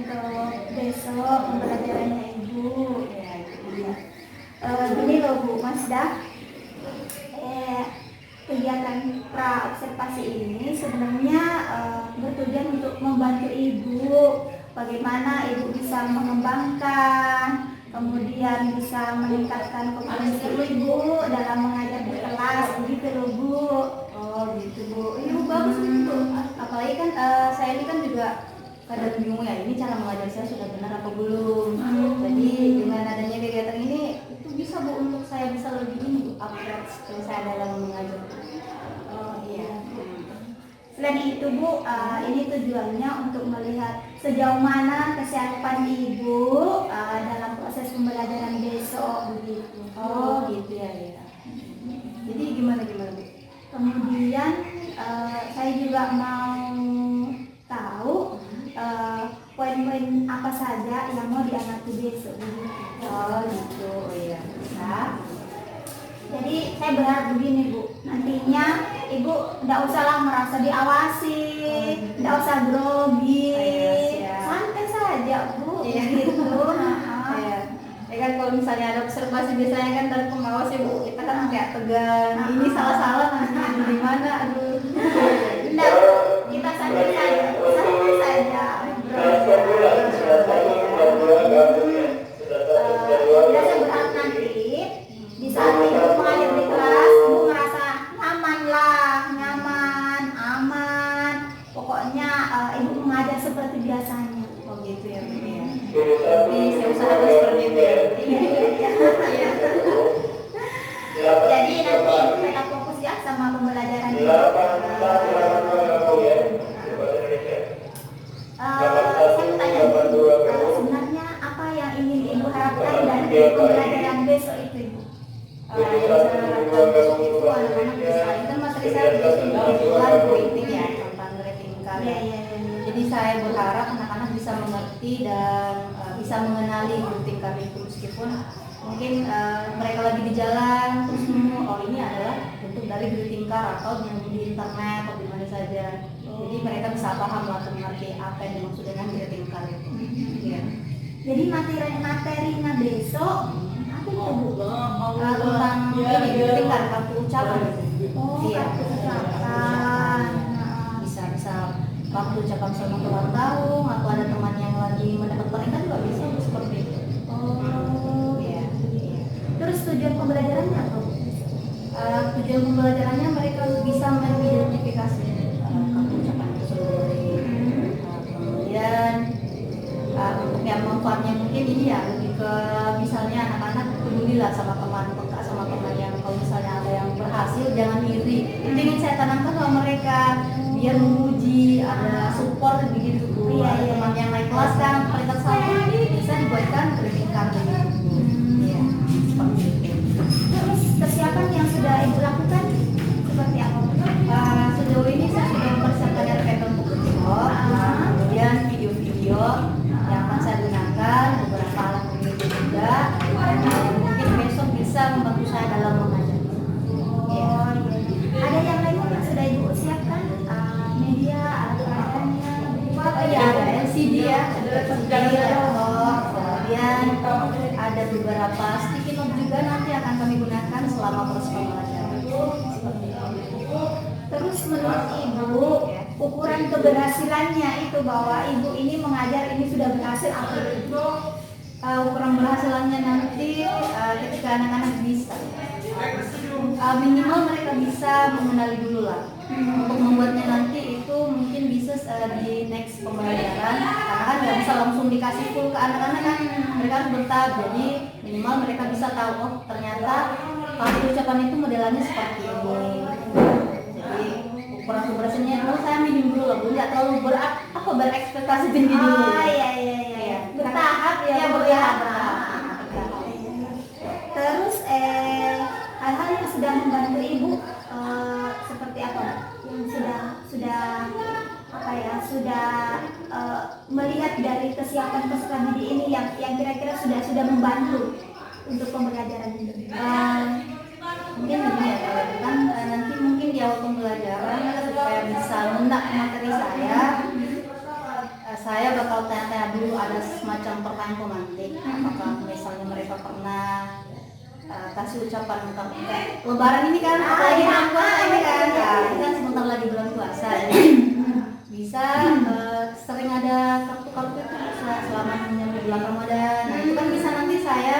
untuk besok pembelajarannya Ibu. Ya, iya. Gini loh Bu, Mas Dah. Kegiatan pra observasi ini sebenarnya bertujuan untuk membantu Ibu bagaimana Ibu bisa mengembangkan, kemudian bisa meningkatkan kompetensi Ibu dalam mengajar di kelas, begitu loh Bu. Oh gitu Bu, ini Bu bagus gitu. Apalagi kan saya ini kan juga kadang bingung ya, ini cara mengajar saya sudah benar apa belum. Jadi dengan adanya kegiatan ini itu bisa Bu untuk saya bisa lebih ini Bu, upgrade skill saya dalam mengajar. Oh iya. Selain itu Bu, ini tujuannya untuk melihat sejauh mana kesiapan Ibu dalam proses pembelajaran besok begitu. Oh gitu ya. Jadi gimana Bu? Kemudian saya juga mau tahu poin-poin apa saja yang mau diamati besok begitu. Oh gitu, oh iya bisa. Jadi saya berharap begini Bu, nantinya Ibu tidak usahlah merasa diawasi, tidak usah grogi, santai saja Bu, gitu. Ya kan kalau misalnya ada observasi biasanya kan dari pengawas ya Bu, kita kan kayak tegang, ini salah-salah nanti di mana, aduh. Tidak, kita santai saja, saya berharap nanti di saat Ibu mengajar di kelas, Ibu merasa nyaman, aman. Pokoknya Ibu mengajar seperti biasanya. Oh gitu ya Bu ya. Tapi saya usahakan seperti itu ya. Jadi nanti Ibu tetap fokus ya sama pembelajaran Ibu. Saya tanya sebenarnya apa yang ingin Ibu harapkan dari pembelajaran besok itu Ibu? Yang saya harapkan besok itu anak-anak bisa, itu kan materi saya bukan pointing ya tentang grading kalian. Jadi saya berharap anak-anak bisa mengerti dan bisa mengenali grading kalian itu, meskipun mungkin mereka lagi di jalan terus nemu oh ini adalah bentuk dari greeting card atau yang di internet atau di mana saja. Jadi mereka bisa paham atau mengerti apa yang dimaksud dengan greeting card itu. Ya. Jadi materinya besok apa itu Bu? Tentang ini greeting card, kartu ucapan. Iya. Kartu ucapan. Bisa waktu ucapan selamat ulang tahun atau ada teman yang lagi mendapat pernikahan juga bisa seperti itu. Iya. Terus tujuan pembelajarannya apa? Tujuan pembelajarannya mereka bisa mengidentifikasi kartu ucapan itu sendiri. Kemudian untuk yang manfaatnya mungkin ini ya lebih ke misalnya anak-anak pedulilah sama teman yang kalau misalnya ada yang berhasil jangan iri. Itu ingin saya tanamkan sama mereka biar memuji, ada support begitu Bu. Ada teman yang naik kelas kan peringkat 1 bisa dibuatkan greeting card begitu. Iya, seperti itu. Terus kesiapan yang sudah Ibu lakukan seperti apa? Sejauh ini saya sudah mempersiapkan rekaman untuk video, kemudian video-video yang akan saya gunakan, beberapa alat video juga, yang mungkin besok bisa membantu saya dalam mengajar. Ada yang lain yang sudah Ibu siapkan? Media, alat-alatnya? Ada LCD ya, ada laptop, kemudian ada beberapa sticky note juga nanti akan kami gunakan selama proses pembelajaran. Seperti itu. Terus menurut Ibu, ukuran keberhasilannya itu bahwa Ibu ini mengajar ini sudah berhasil apa itu? Ukuran berhasilannya nanti ketika anak-anak bisa minimal mereka bisa mengenali dulu lah. Untuk membuatnya nanti itu mungkin bisa di next pembelajaran karena kan nggak bisa langsung dikasih full ke anak-anak kan, mereka harus bertahap. Jadi minimal mereka bisa tahu oh ternyata kartu ucapan itu modelannya seperti ini. Jadi ukuran keberhasilannya dulu saya minim dulu loh, nggak terlalu berekspektasi tinggi dulu. Iya. Bertahap ya Bu ya. Terus hal-hal yang sudah membantu Ibu seperti apa? Yang sudah melihat dari kesiapan peserta didik ini yang kira-kira sudah membantu untuk pembelajaran ini. Mungkin begini ya, kan nanti mungkin di awal pembelajaran supaya bisa menak materi saya saya bakal tanya-tanya dulu, ada semacam pertanyaan pemantik. Apakah misalnya mereka pernah kasih ucapan untuk Lebaran ini kan, apalagi bulan puasa ini kan, ini kan sebentar lagi bulan puasa. Jadi bisa sering ada kartu-kartu itu selama menyambut bulan Ramadan. Nah, itu kan bisa nanti saya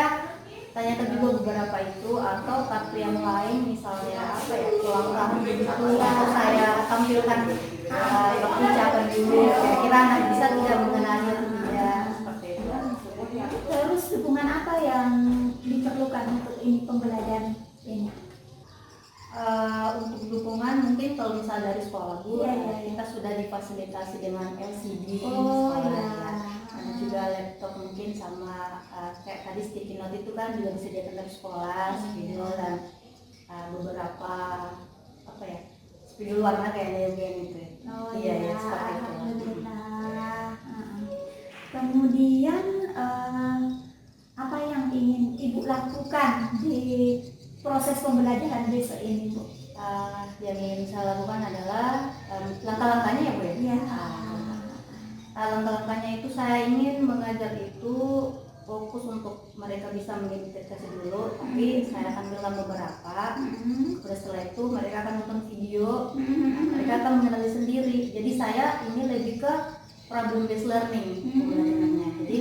tanyakan juga beberapa itu, atau kartu yang lain misalnya apa ya, ulang tahun begitu, atau saya tampilkan ucapan dulu, kira-kira anak bisa tidak mengenali atau tidak, seperti itu. Terus dukungan apa yang diperlukan untuk ini pembelajaran ini? Untuk dukungan mungkin kalau misal dari sekolah Bu, Iya. kita sudah difasilitasi dengan LCD Oh sekolah, iya. ya. Ada juga laptop mungkin sama kayak tadi sticky note itu kan juga disediakan dari sekolah, spidol dan beberapa apa ya, spidol warna kayak lem gitu. Oh Iya, iya, ya, seperti itu. alhamdulillah. Kemudian apa yang ingin Ibu lakukan di proses pembelajaran besok ini, Bu? Yang ingin saya lakukan adalah langkah-langkahnya ya Bu ya. Iya. Langkah-langkahnya itu saya ingin mengajar itu fokus untuk mereka bisa mengidentifikasi dulu, tapi saya tampilkan beberapa. Terus setelah itu mereka akan nonton video, mereka akan mengenali sendiri. Jadi saya ini lebih ke problem based learning pembelajarannya. Jadi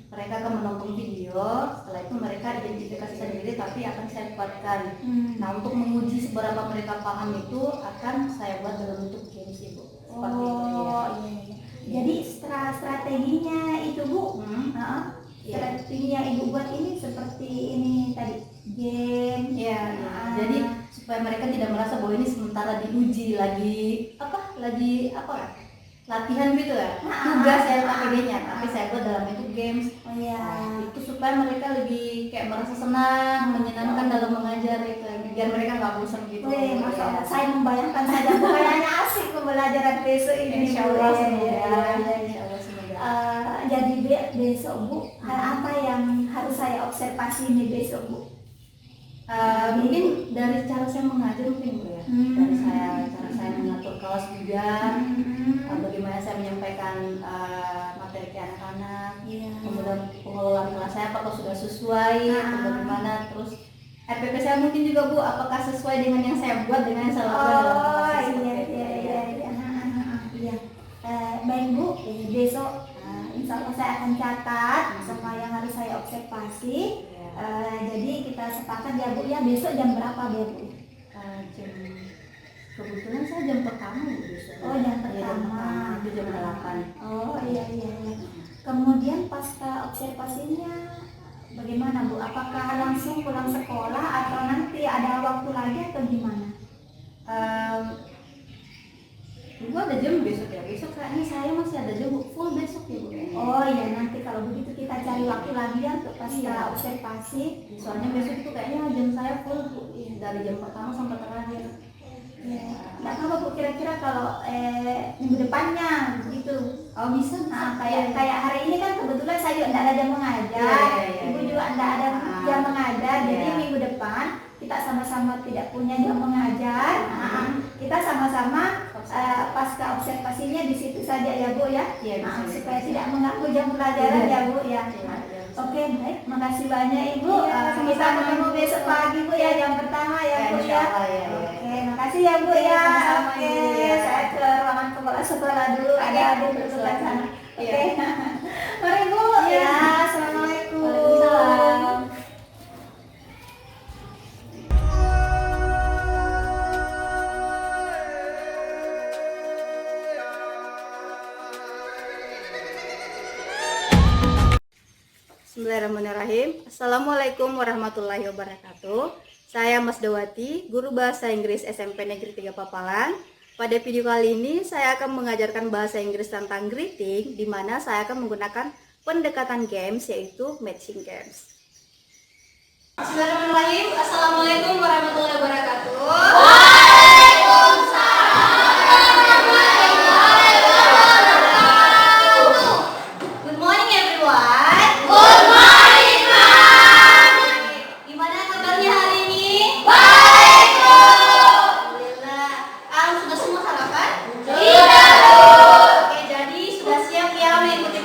mereka akan menonton video, setelah itu mereka identifikasi sendiri, tapi akan saya buatkan. Nah, untuk menguji seberapa mereka paham itu akan saya buat dalam bentuk games itu. Seperti itu ya. Iya. Jadi strateginya itu, Bu, strateginya Ibu buat ini seperti ini tadi, game. Ya. Jadi supaya mereka tidak merasa bahwa ini sementara diuji lagi latihan gitu ya. Tugas saya pakai-nya, tapi saya buat dalam bentuk games. Oh iya. Itu supaya mereka lebih kayak merasa senang, menyenangkan dalam mengajar itu, biar mereka nggak bosan gitu. Wih, Masya Allah, saya membayangkan saja kayaknya asik pembelajaran besok ini. Insya Allah Bu. semoga. Iya. Insya Allah semoga. Jadi besok, Bu, apa yang harus saya observasi ini besok, Bu? Mungkin dari cara saya mengajar mungkin Bu ya. Dari cara saya mengatur kelas juga. Bagaimana saya menyampaikan materi ke anak-anak, kemudian pengelolaan kelas saya apakah sudah sesuai, atau bagaimana, terus RPP saya mungkin juga Bu, apakah sesuai dengan yang saya buat, dengan yang saya lakukan dalam kelas. Iya. Baik Bu, besok insya Allah saya akan catat semua yang harus saya observasi. Jadi kita sepakat ya Bu ya, besok jam berapa Bu? Kebetulan saya jam pertama Bu besok. Oh, jam pertama. Itu jam 8. Oh iya. Kemudian pasca observasinya bagaimana Bu? Apakah langsung pulang sekolah atau nanti ada waktu lagi atau gimana? Ibu ada jam besok ya? Besok kayaknya saya masih ada jam full besok ya Bu. Oh iya, nanti kalau begitu kita cari waktu lagi ya untuk pasca observasi. Soalnya besok itu kayaknya jam saya full Bu, dari jam pertama sampai terakhir. Nggak apa Bu, kira-kira kalau minggu depannya begitu. Oh bisa. Kayak hari ini kan kebetulan saya juga tidak ada jam mengajar. Ibu juga tidak ada jam mengajar. Jadi minggu depan kita sama-sama tidak punya jam mengajar. Kita sama-sama pasca observasinya di situ saja ya Bu ya. Supaya tidak mengganggu jam pelajaran ya Bu ya. Oke, baik. Makasih banyak Ibu. Kita ketemu besok pagi Bu ya, jam pertama ya Bu ya. Oke, makasih ya Bu ya. Oke, saya ke ruangan kepala sekolah dulu. Ada adik bersebelah sana. Oke. Mari Bu. Ya, assalamualaikum. Waalaikumsalam. Bismillahirrahmanirrahim. Assalamualaikum warahmatullahi wabarakatuh. Saya Mas Dawati, guru bahasa Inggris SMP Negeri 3 Papalan. Pada video kali ini saya akan mengajarkan bahasa Inggris tentang greeting, di mana saya akan menggunakan pendekatan games, yaitu matching games. Bismillahirrahmanirrahim. Assalamualaikum warahmatullahi wabarakatuh. Good morning everyone. Good morning, Ma'am. Gimana kabarnya hari ini? Baik, Bu. Alhamdulillah. Sudah semua sarapan? Sudah, Bu. Oke, jadi sudah siap ya mengikuti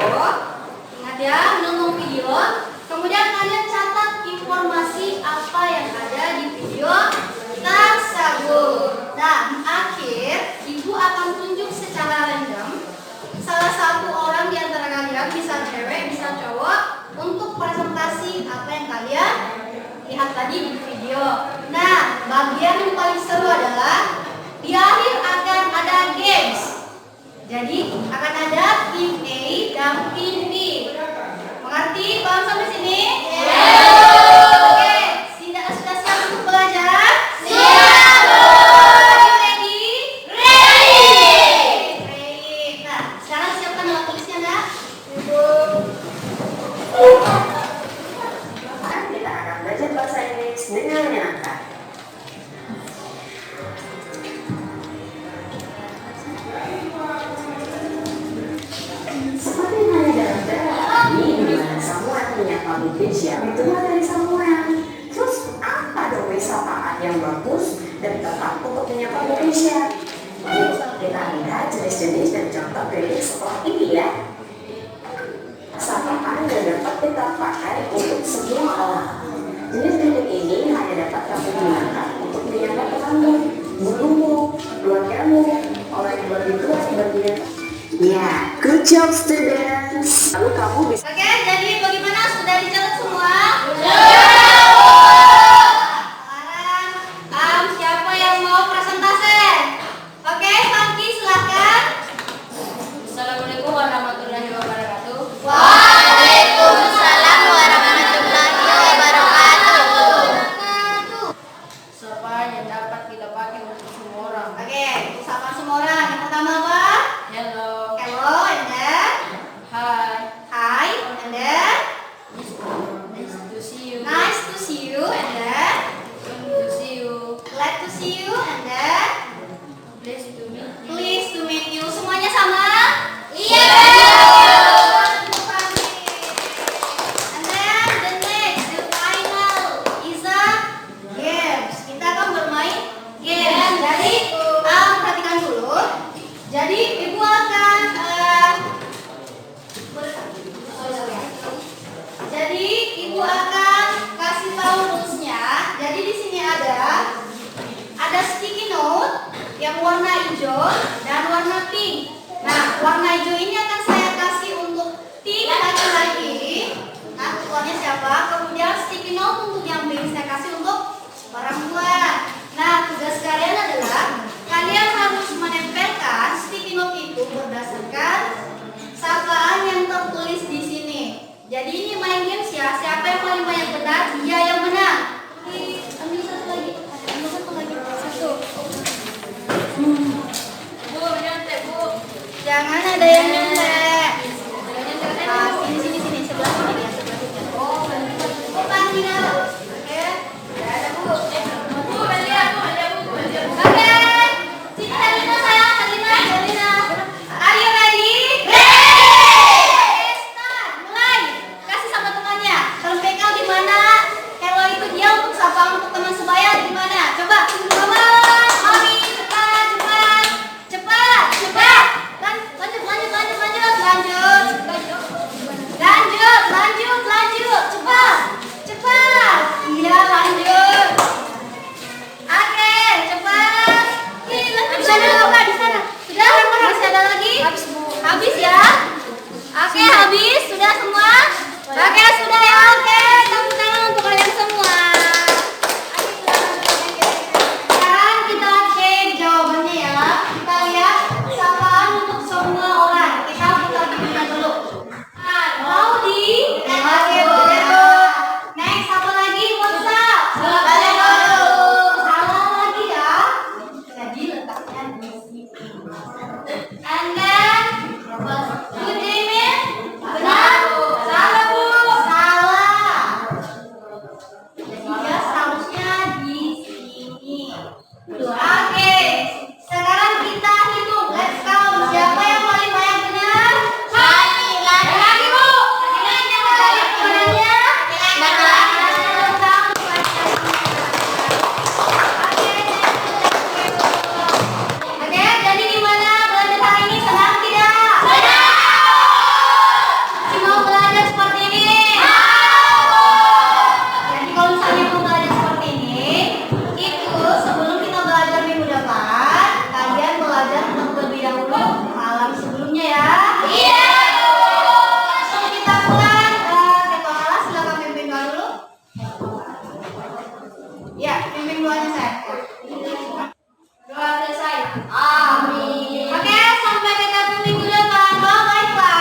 Ingat ya, menonton video. Kemudian kalian catat informasi apa yang ada di video tersebut. Nah, di akhir ibu akan tunjuk secara random salah satu orang di antara kalian, bisa cewek, bisa cowok, untuk presentasi apa yang kalian lihat tadi di video. Nah, bagian yang paling seru adalah di akhir akan ada games. Jadi akan ada tim A dan tim B. Mengerti? Paham sampai sini? Oke, sudah siap untuk belajar? Siap. Are you ready? Ready. Nah, sekarang siapkan alat tulisnya, Nak. Kita akan belajar bahasa Inggris dengan menyenangkan. Seperti halnya dalam drama ini, di mana Samuel punya publication itu dari Samuel. Terus apa dong sapaan yang bagus dan tepat untuk punya publication? Yuk, kita lihat jenis-jenis dan contoh kredit seperti ini ya. Sapaan yang dapat kita pakai untuk semua orang. Jenis kredit ini hanya dapat kamu gunakan untuk menyapa tetangga, gurumu, keluargamu, orang yang lebih tua sebagian. Ya, good job students. Lalu kamu bisa. Oke, jadi bagaimana? Sudah dicatat semua? Sekarang siapa yang mau presentasi? Oke, Fanki silahkan. Assalamualaikum warahmatullahi wabarakatuh. Waalaikumsalam warahmatullahi wabarakatuh. Sapa yang dapat kita pakai untuk semua orang. Oke, sapa semua orang. Yang pertama apa? Hello. Hello, and then? Hi. Hi, and then? Nice to see you. Nice to see you, and then? Glad to see you. Glad to see you, and then? Pleased to meet you. Pleased to meet you. Semuanya sama? Iya. And then the next, the final is a games. Kita akan bermain games. Jadi, perhatikan dulu. Jadi, ibu akan kasih tahu rulesnya. Jadi di sini ada sticky note yang warna hijau dan warna pink. Nah, warna hijau ini akan saya kasih untuk tim laki-laki. Nah, ketuanya siapa? Kemudian sticky note untuk yang pink saya kasih untuk perempuan. Nah, tugas kalian adalah kalian harus menempelkan sticky note itu berdasarkan sapaan yang tertulis di sini. Jadi ini main games ya. Siapa yang paling banyak benar, dia yang menang. Ambil satu lagi. Satu. Bu, nyontek bu. Jangan ada yang nyontek. Sini sebelah sini ya, sebelah sini. Oh, panggilan. doanya saya. Doa selesai. Amin. Oke, sampai ketemu minggu depan. Bye bye.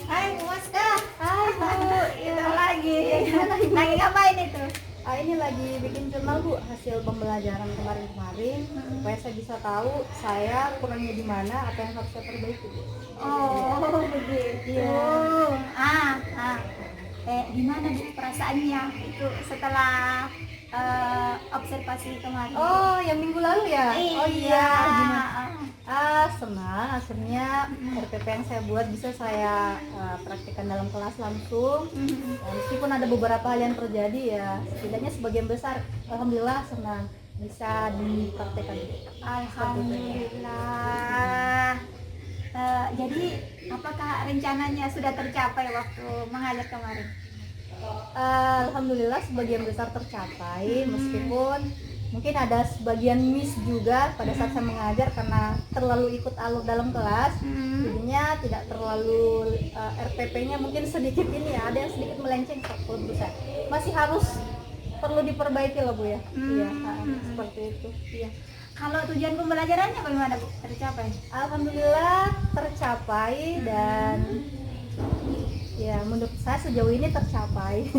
Hai Bu Maska. Hai Bu. Ketemu lagi. Lagi ngapain itu? Ini lagi bikin jurnal Bu, hasil pembelajaran kemarin-kemarin supaya saya bisa tahu saya kurangnya di mana, apa yang harus saya perbaiki. Oh, begitu. Iya. Gimana Bu perasaannya itu setelah observasi kemarin? Oh, yang minggu lalu ya? Oh iya. Gimana? Gimana? Senang akhirnya RPP yang saya buat bisa saya praktikkan dalam kelas langsung. Meskipun ada beberapa hal yang terjadi ya, setidaknya sebagian besar alhamdulillah senang bisa dipraktekkan. Alhamdulillah. Jadi apakah rencananya sudah tercapai waktu mengajar kemarin? Alhamdulillah sebagian besar tercapai, meskipun mungkin ada sebagian miss juga pada saat saya mengajar karena terlalu ikut alur dalam kelas, jadinya tidak terlalu RPP-nya mungkin sedikit ini ya, ada yang sedikit melenceng kalau menurut saya. Masih harus perlu diperbaiki lah Bu ya. Iya, seperti itu. Iya. Kalau tujuan pembelajarannya bagaimana Bu? Tercapai? Alhamdulillah tercapai dan ya menurut saya sejauh ini tercapai.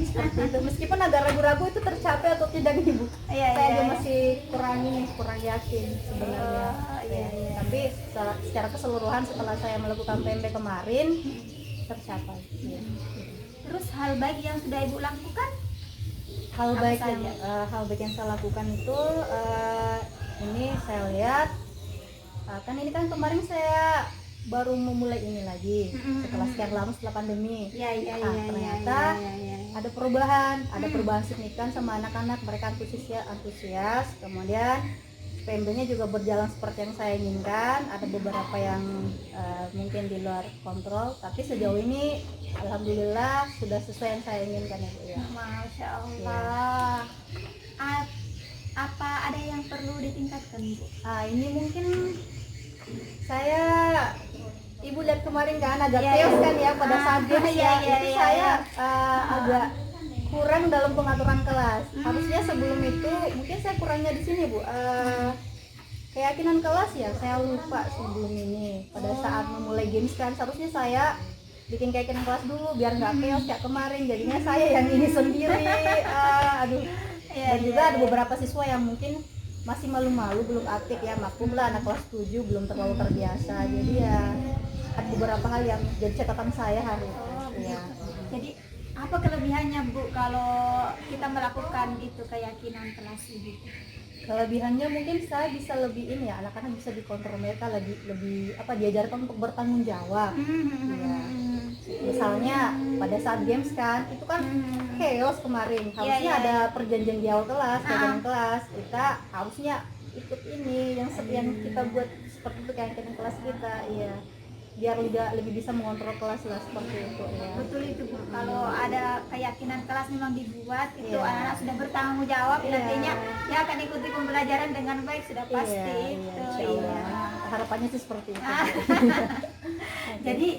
Seperti itu, meskipun agak ragu-ragu itu tercapai atau tidak nih Bu. Saya juga masih kurang yakin sebenarnya. Tapi secara keseluruhan setelah saya melakukan PMB kemarin tercapai. Terus hal baik yang sudah Ibu lakukan? Hal baik yang saya lakukan itu ini saya lihat kan ini kan kemarin saya baru memulai ini lagi setelah sekian lama setelah pandemi. Ternyata ada perubahan signifikan sama anak-anak, mereka antusias. Kemudian PMB-nya juga berjalan seperti yang saya inginkan. Ada beberapa yang mungkin di luar kontrol, tapi sejauh ini alhamdulillah sudah sesuai yang saya inginkan ya Bu ya. Masya Allah. Apa ada yang perlu ditingkatkan Bu? Ini mungkin Ibu lihat kemarin kan agak chaos kan ya pada saat games saya agak kurang dalam pengaturan kelas. Harusnya sebelum itu mungkin saya kurangnya di sini Bu. Keyakinan kelas ya saya lupa sebelum ini. Pada saat memulai games kan seharusnya saya bikin keyakinan kelas dulu biar nggak chaos kayak kemarin. Jadinya saya yang ini sendiri. Dan juga ada beberapa siswa yang mungkin masih malu-malu, belum aktif ya, maklum lah anak kelas 7 belum terlalu terbiasa. Jadi ya ada beberapa hal yang jadi catatan saya hari ya. Jadi apa kelebihannya Bu kalau kita melakukan itu keyakinan kelas itu? Kelebihannya mungkin saya bisa lebih ini ya, anak-anak bisa dikontrol, mereka lebih diajarkan untuk bertanggung jawab. Ya. Misalnya pada saat games kan itu kan chaos kemarin, harusnya ada perjanjian di awal kelas, jalan kelas, kita harusnya ikut ini yang kita buat seperti itu keyakinan kelas kita, iya, biar lebih bisa mengontrol kelas lah seperti itu ya. Betul itu Bu. Kalau ada keyakinan kelas memang dibuat itu anak-anak sudah bertanggung jawab, nantinya ya akan ikuti pembelajaran dengan baik, sudah pasti itu. Harapannya sih seperti itu. Jadi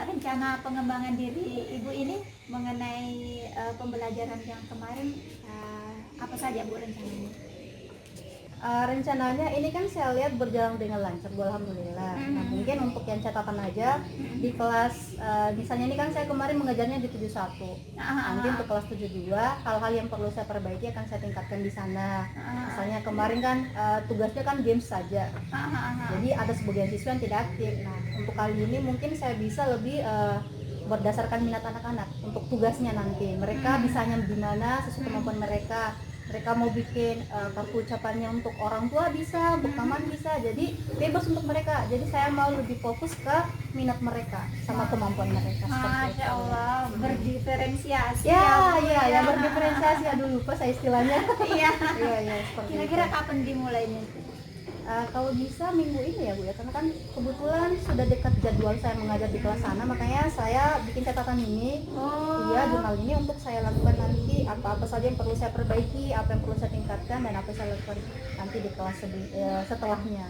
rencana pengembangan diri Ibu ini mengenai pembelajaran yang kemarin apa saja Bu rencananya? Rencananya ini kan saya lihat berjalan dengan lancar, alhamdulillah. Nah, mungkin untuk yang catatan aja di kelas misalnya ini kan saya kemarin mengajarnya di 71. Nanti untuk kelas 72 hal-hal yang perlu saya perbaiki akan saya tingkatkan di sana. Misalnya kemarin kan tugasnya kan games saja. Jadi ada sebagian siswa yang tidak aktif. Nah, untuk kali ini mungkin saya bisa lebih berdasarkan minat anak-anak untuk tugasnya nanti. Mereka bisanya di mana sesuai kemampuan mereka. Mereka mau bikin kartu ucapannya untuk orang tua bisa, untuk taman bisa, jadi bebas untuk mereka. Jadi saya mau lebih fokus ke minat mereka sama kemampuan mereka. Masya Allah, berdiferensiasi. Ya, berdiferensiasi. Aduh lupa saya istilahnya. Iya, seperti itu. Kira-kira kapan dimulainya? Kalau bisa minggu ini ya Bu ya, karena kan kebetulan sudah dekat jadwal saya mengajar di kelas sana, makanya saya bikin catatan ini, jurnal ini untuk saya lakukan nanti apa-apa saja yang perlu saya perbaiki, apa yang perlu saya tingkatkan, dan apa yang saya lakukan nanti di kelas setelahnya.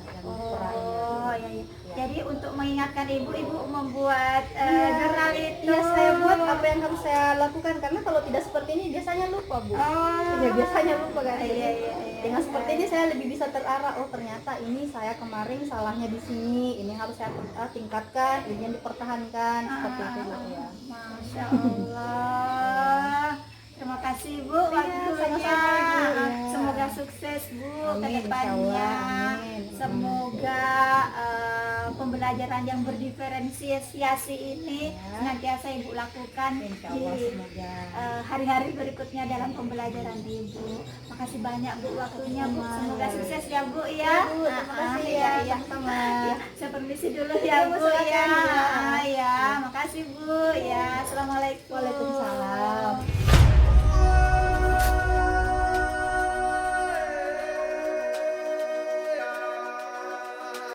Oh iya, iya. Jadi untuk mengingatkan ibu membuat jurnal itu. Iya, saya buat apa yang harus saya lakukan karena kalau tidak seperti ini biasanya lupa, Bu. Oh. Ya, biasanya lupa kan. Iya, iya, iya. Dengan seperti ini saya lebih bisa terarah, oh ternyata ini saya kemarin salahnya di sini, ini harus saya tingkatkan, ini yang dipertahankan, seperti itu Bu ya. Masya Allah. Terima kasih Bu waktunya. sama-sama, Bu, ya. Semoga sukses Bu ke Amin, depannya. insyaallah, amin. Semoga pembelajaran yang berdiferensiasi ini senantiasa Ibu lakukan Insyaallah, di semoga. hari-hari berikutnya dalam pembelajaran Ibu. Makasih banyak Bu waktunya Bu. Semoga sukses ya Bu ya. Ya, Bu, terima kasih ya, Iya. sama-sama. Ya, saya permisi dulu ya Iya, Bu, Bu silakan, ya. Bu. Ya, makasih Bu ya. Assalamualaikum. Waalaikumsalam.